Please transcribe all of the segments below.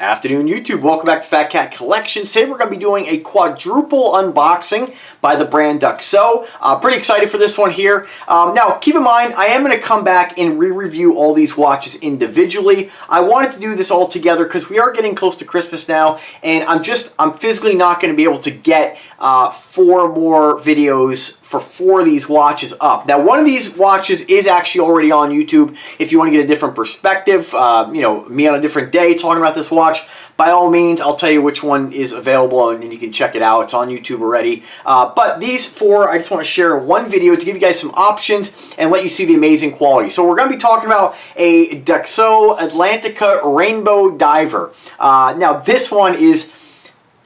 Afternoon YouTube, welcome back to Fat Cat Collections. Today we're going to be doing a quadruple unboxing by the brand Duxot. Pretty excited for this one here. Now keep in mind, I am going to come back and re-review all these watches individually. I wanted to do this all together because we are getting close to Christmas now, and I'm physically not going to be able to get 4 more videos for 4 of these watches up. Now one of these watches is actually already on YouTube. If you want to get a different perspective, you know, me on a different day talking about this watch, by all means, I'll tell you which one is available and you can check it out. It's on YouTube already. But these 4, I just want to share one video to give you guys some options and let you see the amazing quality. So we're going to be talking about a Duxot Atlantica Rainbow Diver. Now this one is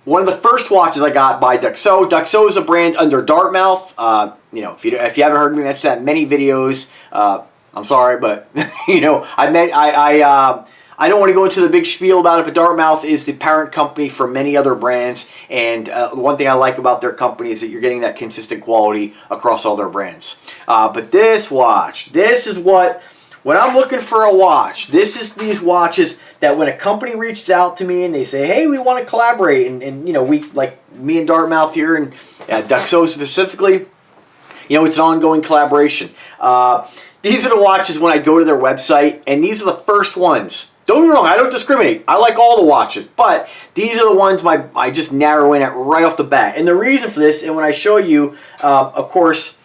one of the first watches I got by Duxot. Duxot is a brand under Dartmouth. You know, if you haven't heard me mention that in many videos, I'm sorry, but you know, I don't want to go into the big spiel about it, but Dartmouth is the parent company for many other brands, and one thing I like about their company is that you're getting that consistent quality across all their brands. But this watch, this is when I'm looking for a watch, this is these watches that when a company reaches out to me and they say, hey, we want to collaborate, and you know, we, like me and Dartmouth here, and Duxot specifically, you know, it's an ongoing collaboration. These are the watches when I go to their website, and these are the first ones. Don't get me wrong, I don't discriminate. I like all the watches, but these are the ones I just narrow in at right off the bat. And the reason for this, and when I show you, of course,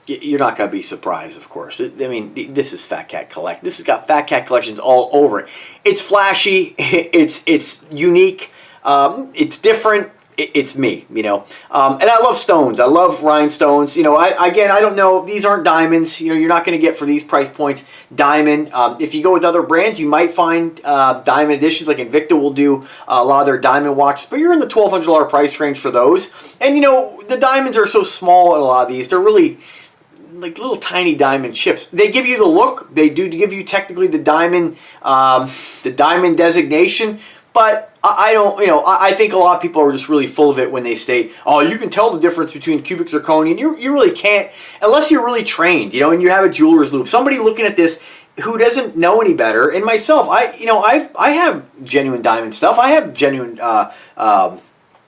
you're not going to be surprised, of course. I mean, this is Fat Cat Collect. This has got Fat Cat Collections all over it. It's flashy, it's unique, it's different. It's me, you know, and I love stones. I love rhinestones. You know, I don't know. These aren't diamonds. You know, you're not going to get for these price points diamond. If you go with other brands, you might find diamond editions. Like Invicta will do a lot of their diamond watches, but you're in the $1,200 price range for those. And you know, the diamonds are so small in a lot of these. They're really like little tiny diamond chips. They give you the look. They do give you technically the diamond designation, but I don't, you know, I think a lot of people are just really full of it when they state, oh, you can tell the difference between cubic zirconia. You really can't unless you're really trained, you know, and you have a jeweler's loupe. Somebody looking at this who doesn't know any better, and myself, I have genuine diamond stuff. I have genuine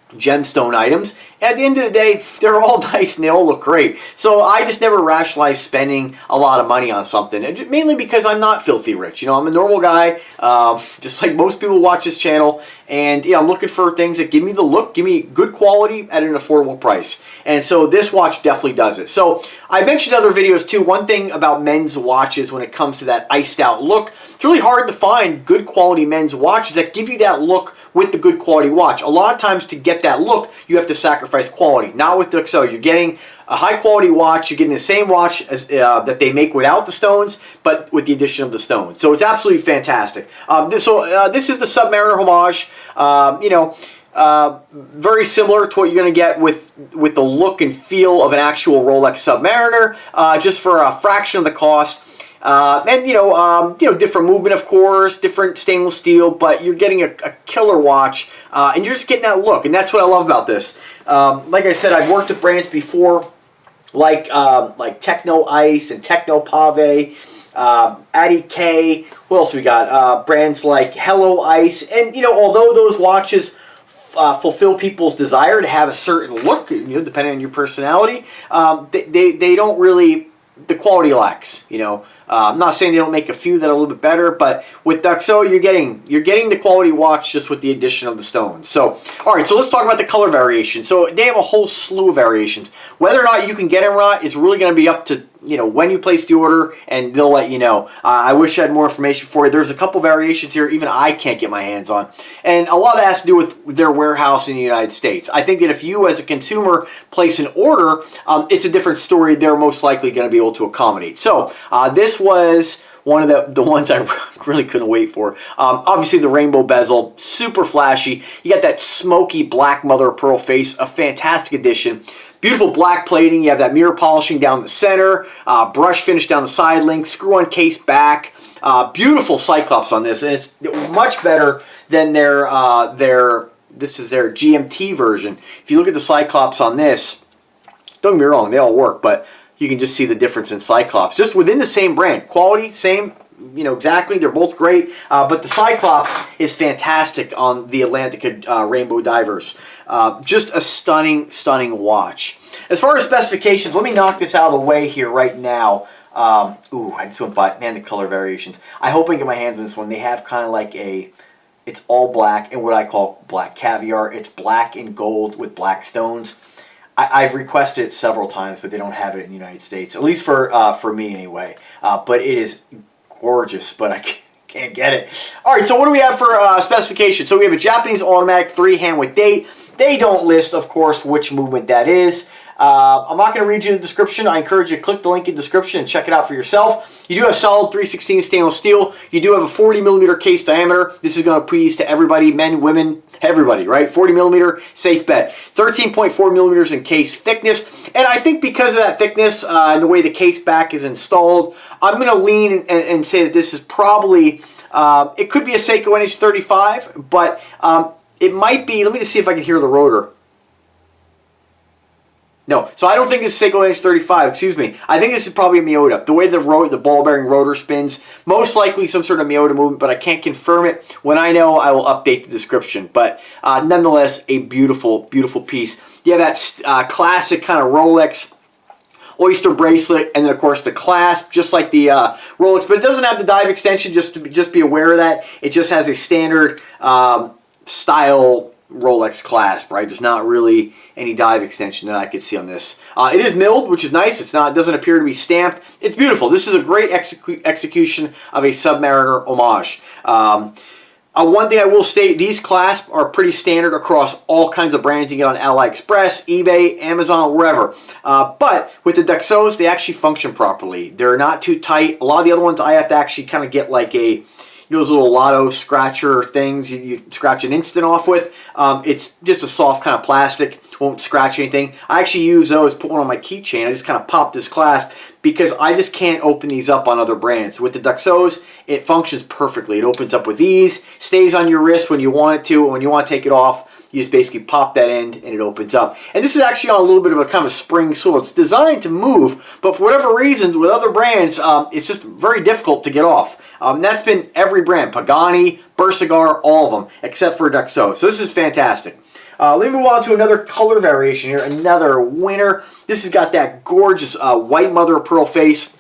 gemstone items. At the end of the day, they're all nice and they all look great. So I just never rationalize spending a lot of money on something, and mainly because I'm not filthy rich. You know, I'm a normal guy, just like most people who watch this channel, and you know, I'm looking for things that give me the look, give me good quality at an affordable price. And so this watch definitely does it. So I mentioned other videos too. One thing about men's watches when it comes to that iced out look, it's really hard to find good quality men's watches that give you that look with the good quality watch. A lot of times to get that look, you have to sacrifice quality. Not with Duxot. You're getting a high quality watch. You're getting the same watch as, that they make without the stones, but with the addition of the stones. So it's absolutely fantastic. This is the Submariner homage. You know, very similar to what you're going to get with the look and feel of an actual Rolex Submariner, just for a fraction of the cost. And you know, different movement, of course, different stainless steel, but you're getting a killer watch, and you're just getting that look, and that's what I love about this. Like I said, I've worked at brands before, like Techno Ice and Techno Pave, Addy K. What else we got? Brands like Hello Ice, and you know, although those watches fulfill people's desire to have a certain look, you know, depending on your personality, they don't really. The quality lacks, you know. I'm not saying they don't make a few that are a little bit better, but with Duxot, you're getting the quality watch just with the addition of the stones. So, all right, so let's talk about the color variation. So they have a whole slew of variations. Whether or not you can get them or not is really going to be up to, you know, when you place the order, and they'll let you know. I wish I had more information for you. There's a couple variations here even I can't get my hands on, and a lot of that has to do with their warehouse in the United States. I think that if you as a consumer place an order, it's a different story. They're most likely going to be able to accommodate. So this was one of the ones I really couldn't wait for. Obviously the rainbow bezel, super flashy. You got that smoky black mother of pearl face, a fantastic addition. Beautiful black plating. You have that mirror polishing down the center, brush finish down the side links, screw-on case back. Beautiful Cyclops on this, and it's much better than this is their GMT version. If you look at the Cyclops on this, don't get me wrong, they all work, but you can just see the difference in Cyclops. Just within the same brand. Quality, same, exactly. They're both great, but the Cyclops is fantastic on the Atlantica Rainbow Divers. Just a stunning, stunning watch. As far as specifications, let me knock this out of the way here right now. I just went by, man, the color variations. I hope I get my hands on this one. They have kind of like it's all black and what I call black caviar. It's black and gold with black stones. I've requested it several times, but they don't have it in the United States, at least for me anyway. But it is gorgeous, but I can't get it. All right, so what do we have for specifications? So we have a Japanese automatic 3-hand with date. They don't list, of course, which movement that is. I'm not going to read you the description. I encourage you to click the link in the description and check it out for yourself. You do have solid 3/16 stainless steel. You do have a 40mm case diameter. This is going to please to everybody, men, women, everybody, right? 40mm, safe bet. 13.4mm in case thickness. And I think because of that thickness and the way the case back is installed, I'm going to lean and say that this is probably, it could be a Seiko NH35, but it might be, let me just see if I can hear the rotor. No, so I don't think this is Seiko NH35, excuse me. I think this is probably a Miyota. The way the ball bearing rotor spins, most likely some sort of Miyota movement, but I can't confirm it. When I know, I will update the description. But nonetheless, a beautiful, beautiful piece. Yeah, that's classic kind of Rolex oyster bracelet, and then of course the clasp, just like the Rolex, but it doesn't have the dive extension. Just be aware of that. It just has a standard style Rolex clasp, right? There's not really any dive extension that I could see on this. It is milled, which is nice. It doesn't appear to be stamped. It's beautiful. This is a great execution of a Submariner homage. One thing I will state, these clasps are pretty standard across all kinds of brands you get on AliExpress, eBay, Amazon, wherever. But with the Duxots, they actually function properly. They're not too tight. A lot of the other ones I have to actually kind of get like those little lotto scratcher things you scratch an instant off with. It's just a soft kind of plastic, won't scratch anything. I actually use those, put one on my keychain. I just kind of pop this clasp because I just can't open these up on other brands. With the Duxots, it functions perfectly. It opens up with ease, stays on your wrist when you want it to, and when you want to take it off, you just basically pop that end and it opens up. And this is actually on a little bit of a kind of spring swivel. It's designed to move, but for whatever reasons, with other brands, it's just very difficult to get off. That's been every brand, Pagani, Bersagar, all of them, except for Duxot. So this is fantastic. Let me move on to another color variation here, another winner. This has got that gorgeous white mother of pearl face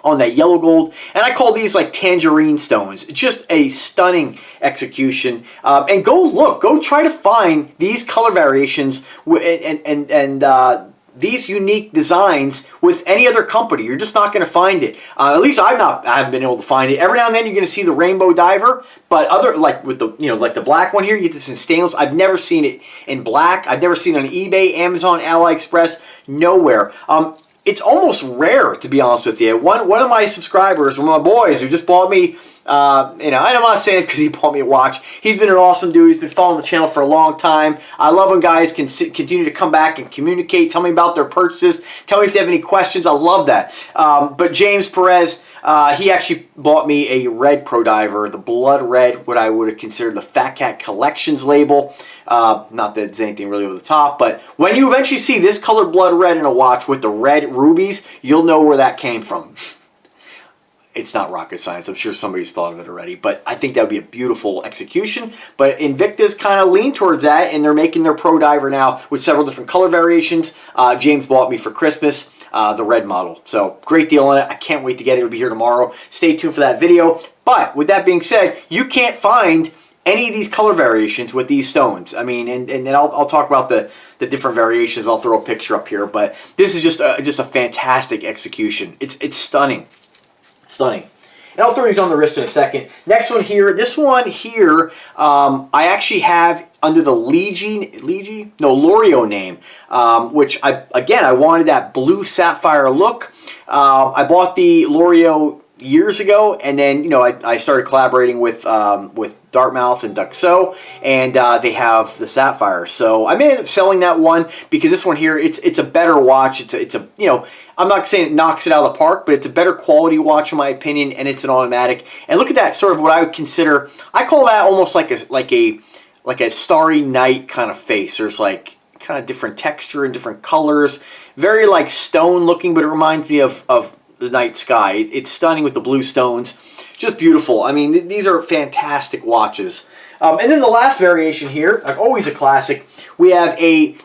on that yellow gold, and I call these like tangerine stones. Just a stunning execution. And go try to find these color variations and these unique designs with any other company. You're just not going to find it. At least I haven't been able to find it. Every now and then you're going to see the rainbow diver, but other like with the like the black one here, you get this in stainless. I've never seen it in black. I've never seen it on eBay, Amazon, AliExpress, nowhere. It's almost rare, to be honest with you. One of my subscribers, one of my boys who just bought me, and I'm not saying it because he bought me a watch. He's been an awesome dude. He's been following the channel for a long time. I love when guys can continue to come back and communicate, tell me about their purchases, tell me if they have any questions. I love that. But James Perez, he actually bought me a red Pro Diver, the blood red, what I would have considered the Fat Cat Collections label. Not that it's anything really over the top, but when you eventually see this color blood red in a watch with the red rubies, you'll know where that came from. It's not rocket science. I'm sure somebody's thought of it already, but I think that would be a beautiful execution. But Invicta's kind of lean towards that, and they're making their Pro Diver now with several different color variations. James bought me for Christmas the red model, so great deal on it. I can't wait to get it. It'll be here tomorrow. Stay tuned for that video. But with that being said, you can't find any of these color variations with these stones. I mean, and then I'll talk about the different variations. I'll throw a picture up here, but this is just a fantastic execution. It's stunning. Stunning. And I'll throw these on the wrist in a second. Next one here, this one here, I actually have under the Lorio name, which I wanted that blue sapphire look. I bought the Lorio years ago, and then I started collaborating with Dartmouth and Duxot, and they have the sapphire. So I may end up selling that one because this one here, it's a better watch. It's a I'm not saying it knocks it out of the park, but it's a better quality watch in my opinion, and it's an automatic. And look at that, sort of what I would consider, I call that almost like a starry night kind of face. There's like kind of different texture and different colors, very like stone looking, but it reminds me of the night sky. It's stunning with the blue stones. just beautiful. I mean, these are fantastic watches. And then the last variation here, like always a classic, we have a,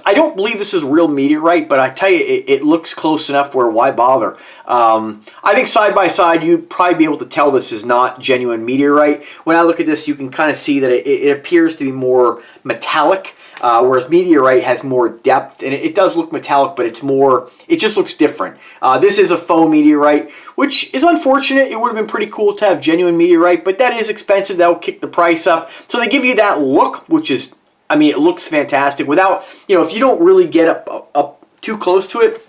I don't believe this is real meteorite, but I tell you, it looks close enough where why bother? I think side by side, you'd probably be able to tell this is not genuine meteorite. When I look at this, you can kind of see that it appears to be more metallic. Whereas meteorite has more depth, and it does look metallic, but it just looks different. This is a faux meteorite, which is unfortunate. It would have been pretty cool to have genuine meteorite, but that is expensive. That will kick the price up. So they give you that look, which is, I mean, it looks fantastic without, if you don't really get up too close to it,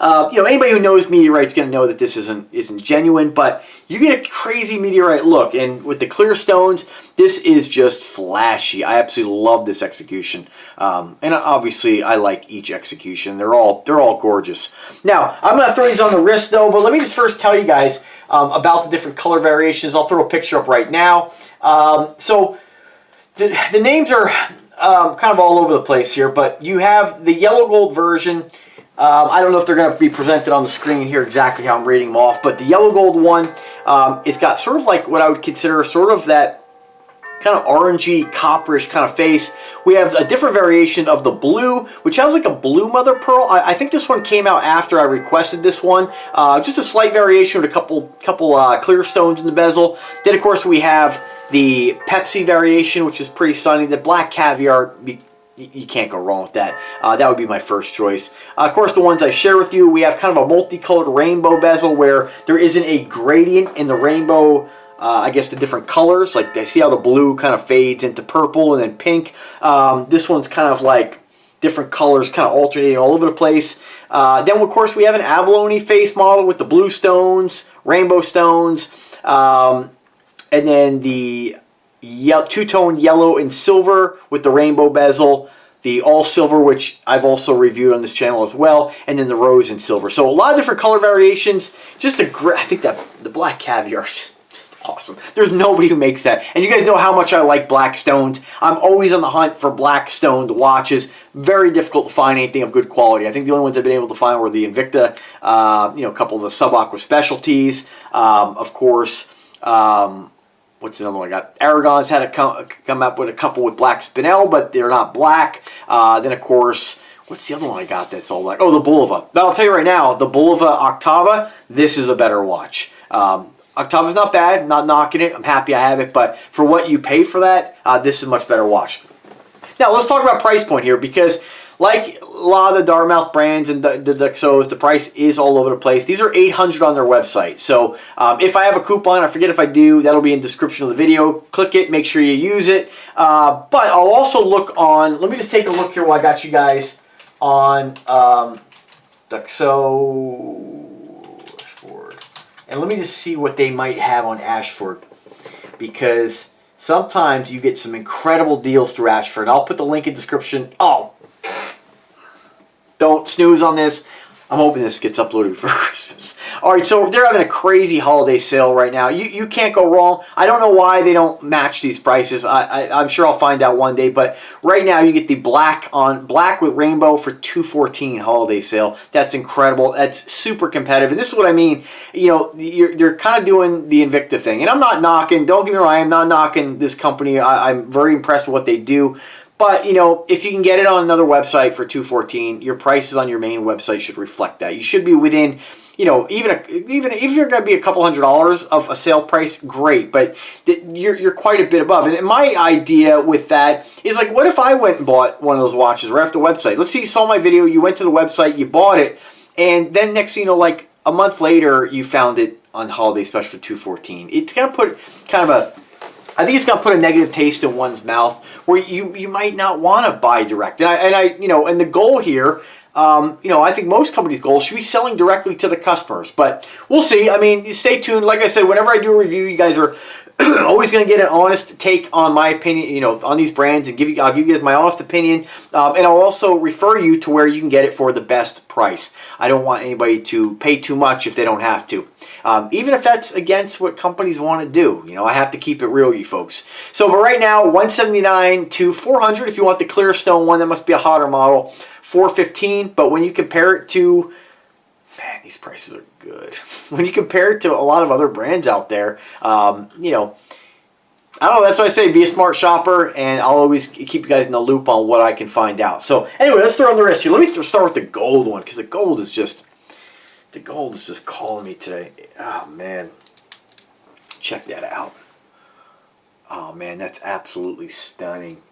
anybody who knows meteorite is going to know that this isn't genuine, but you get a crazy meteorite look, and with the clear stones, this is just flashy. I absolutely love this execution, and obviously I like each execution. They're all gorgeous. Now I'm going to throw these on the wrist though, but let me just first tell you guys about the different color variations. I'll throw a picture up right now. So the names are kind of all over the place here, but you have the yellow gold version. I don't know if they're going to be presented on the screen here exactly how I'm reading them off, but the yellow gold one, it's got sort of like what I would consider sort of that kind of orangey, copperish kind of face. We have a different variation of the blue, which has like a blue mother pearl. I think this one came out after I requested this one. Just a slight variation with a couple clear stones in the bezel. Then of course we have the Pepsi variation, which is pretty stunning. The black caviar, you can't go wrong with that. That would be my first choice. Of course, the ones I share with you, we have kind of a multicolored rainbow bezel where there isn't a gradient in the rainbow, I guess the different colors. Like, they see how the blue kind of fades into purple and then pink. This one's kind of like different colors kind of alternating all over the place. Then, of course, we have an abalone face model with the blue stones, rainbow stones, and then the two-tone yellow and silver with the rainbow bezel, the all silver, which I've also reviewed on this channel as well, and then the rose and silver. So a lot of different color variations. Just a great, I think that the black caviar is just awesome. There's nobody who makes that. And you guys know how much I like black stones. I'm always on the hunt for black stoned watches. Very difficult to find anything of good quality. I think the only ones I've been able to find were the Invicta, a couple of the Sub-Aqua specialties, of course. What's another one I got? Aragon's had to come up with a couple with black spinel, but they're not black. Then, of course, what's the other one I got that's all black? Oh, the Bulova. But I'll tell you right now, the Bulova Octava, this is a better watch. Octava's not bad, not knocking it. I'm happy I have it, but for what you pay for that, this is a much better watch. Now, let's talk about price point here, because like a lot of the Dartmouth brands and the Duxots, the price is all over the place. These are $800 on their website. So if I have a coupon, I forget if I do, that'll be in the description of the video. Click it, make sure you use it. But I'll also look on, let me just take a look here while I got you guys on Duxot Ashford. And let me just see what they might have on Ashford, because sometimes you get some incredible deals through Ashford. I'll put the link in the description. Oh, don't snooze on this. I'm hoping this gets uploaded before Christmas. All right, so they're having a crazy holiday sale right now. You can't go wrong. I don't know why they don't match these prices. I'm sure I'll find out one day. But right now, you get the black with rainbow for $214 holiday sale. That's incredible. That's super competitive. And this is what I mean. They're kind of doing the Invicta thing. And I'm not knocking. Don't get me wrong. I'm not knocking this company. I'm very impressed with what they do. But, if you can get it on another website for $214, your prices on your main website should reflect that. You should be within, even if you're going to be a couple $100 of a sale price, great. But you're quite a bit above. And my idea with that is, like, what if I went and bought one of those watches right off the website? Let's say you saw my video, you went to the website, you bought it, and then next thing you know, like a month later, you found it on holiday special for $214. It's going to put kind of I think it's going to put a negative taste in one's mouth where you might not want to buy direct. And the goal here, I think most companies' goals should be selling directly to the customers. But we'll see. I mean, stay tuned. Like I said, whenever I do a review, you guys are always going to get an honest take on my opinion, on these brands, and I'll give you guys my honest opinion. And I'll also refer you to where you can get it for the best price. I don't want anybody to pay too much if they don't have to. Even if that's against what companies want to do. I have to keep it real, you folks. So, but right now, $179 to $400 if you want the clear stone one. That must be a hotter model. $415. But when you compare it to, man, these prices are good. When you compare it to a lot of other brands out there, you know, I don't know, that's why I say be a smart shopper, and I'll always keep you guys in the loop on what I can find out. So anyway, let's throw on the rest here. Let me start with the gold one, because the gold is just calling me today. Oh, man. Check that out. Oh, man, that's absolutely stunning.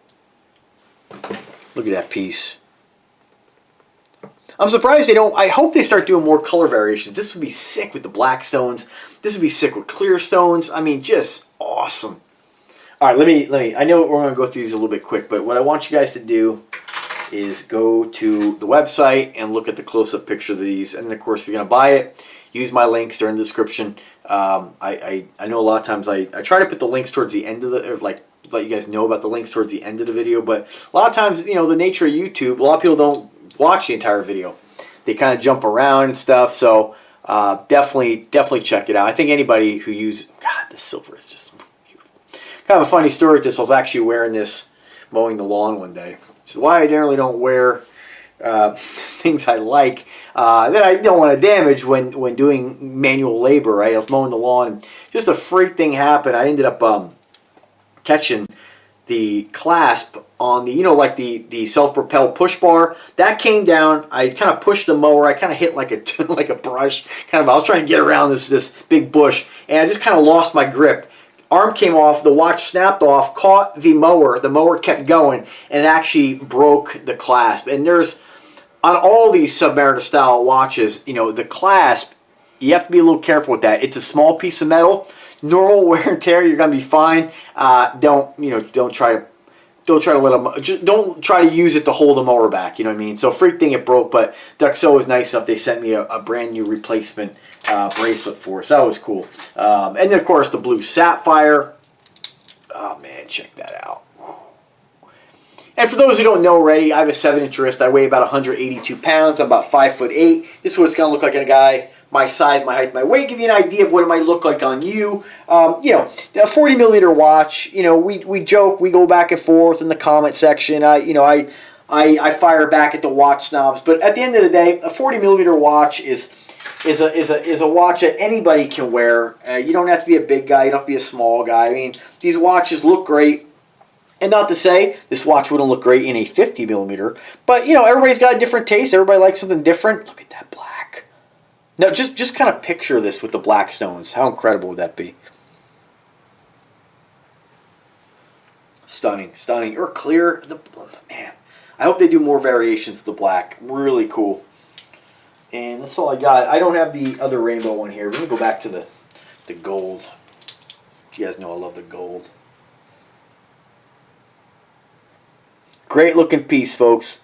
Look at that piece. I'm surprised they don't. I hope they start doing more color variations. This would be sick with the black stones. This would be sick with clear stones. I mean, just awesome. All right, let me. I know we're going to go through these a little bit quick, but what I want you guys to do is go to the website and look at the close-up picture of these. And then, of course, if you're going to buy it, use my links. They're in the description. I know a lot of times I try to put the links towards the end of the, or like let you guys know about the links towards the end of the video. But a lot of times, you know, the nature of YouTube, a lot of people don't watch the entire video. They kind of jump around and stuff. So definitely check it out. I think anybody who uses, God, the silver is just beautiful. Kind of a funny story with this. I was actually wearing this mowing the lawn one day. This is why I generally don't wear things I like that I don't want to damage when doing manual labor, right? I was mowing the lawn, and just a freak thing happened. I ended up catching the clasp on the, you know, like the self-propelled push bar. That came down. I kind of pushed the mower. I kind of hit like a like a brush. Kind of, I was trying to get around this big bush, and I just kind of lost my grip. Arm came off, the watch snapped off, caught the mower kept going, and it actually broke the clasp. And there's, on all these Submariner style watches, you know, the clasp, you have to be a little careful with that. It's a small piece of metal. Normal wear and tear, you're gonna be fine. Don't try to let them, don't try to use it to hold the mower back, you know what I mean? So freak thing, it broke, but Duxot was nice enough. They sent me a brand new replacement bracelet for it, so that was cool. And then of course the blue sapphire. Oh man, check that out. And for those who don't know already, I have a 7-inch wrist. I weigh about 182 pounds. I'm about 5'8". This is what it's gonna look like in a guy my size, my height, my weight. Give you an idea of what it might look like on you. You know, a 40 millimeter watch. You know, we joke, we go back and forth in the comment section. You know, I fire back at the watch snobs, but at the end of the day, a 40 millimeter watch is a watch that anybody can wear. You don't have to be a big guy. You don't have to be a small guy. I mean, these watches look great. And not to say this watch wouldn't look great in a 50 millimeter, but you know, everybody's got a different taste. Everybody likes something different. Look at that black. Now, just kind of picture this with the black stones. How incredible would that be? Stunning, stunning. Or clear. Man, I hope they do more variations of the black. Really cool. And that's all I got. I don't have the other rainbow one here. We're going to go back to the gold. You guys know I love the gold. Great looking piece, folks.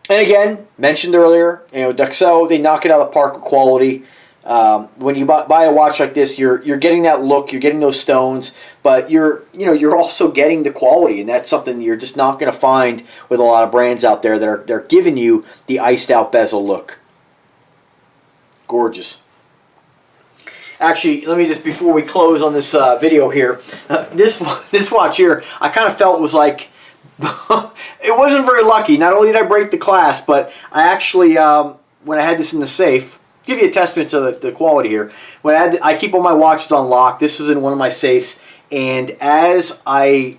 And again, mentioned earlier, you know, Duxot, they knock it out of the park with quality. When you buy a watch like this, you're getting that look, you're getting those stones, but you're also getting the quality, and that's something you're just not going to find with a lot of brands out there that they're giving you the iced out bezel look. Gorgeous. Actually, let me just, before we close on this video here, this watch here, I kind of felt was like, it wasn't very lucky. Not only did I break the clasp, but I actually, when I had this in the safe, give you a testament to the quality here. When I keep all my watches on lock. This was in one of my safes, and as I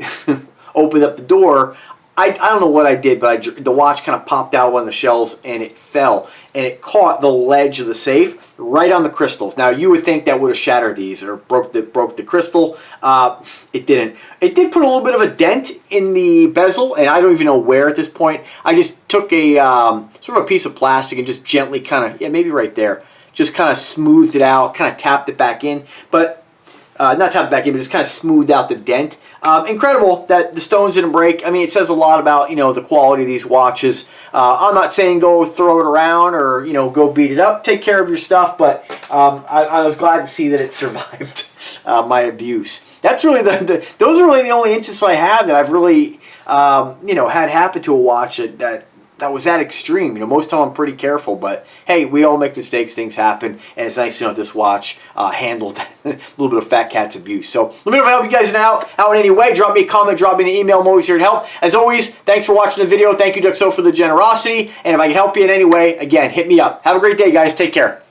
opened up the door, I don't know what I did, but the watch kind of popped out of one of the shelves and it fell, and it caught the ledge of the safe right on the crystals. Now you would think that would have shattered these or broke the crystal. It didn't. It did put a little bit of a dent in the bezel, and I don't even know where at this point. I just took a sort of a piece of plastic and just gently kind of, yeah, maybe right there, just kind of smoothed it out, kind of tapped it back in, but not tapped it back in, but just kind of smoothed out the dent. Incredible that the stones didn't break. I mean, it says a lot about, you know, the quality of these watches. I'm not saying go throw it around or, you know, go beat it up. Take care of your stuff, but I was glad to see that it survived my abuse. That's really those are really the only instances I have that I've really, you know, had happen to a watch that was that extreme. You know, most of the time I'm pretty careful, but hey, we all make mistakes, things happen, and it's nice to know that this watch handled a little bit of Fat Cat's abuse. So let me know if I help you guys out in any way. Drop me a comment, drop me an email. I'm always here to help. As always, thanks for watching the video. Thank you, Duxot, for the generosity, and if I can help you in any way, again, hit me up. Have a great day, guys. Take care.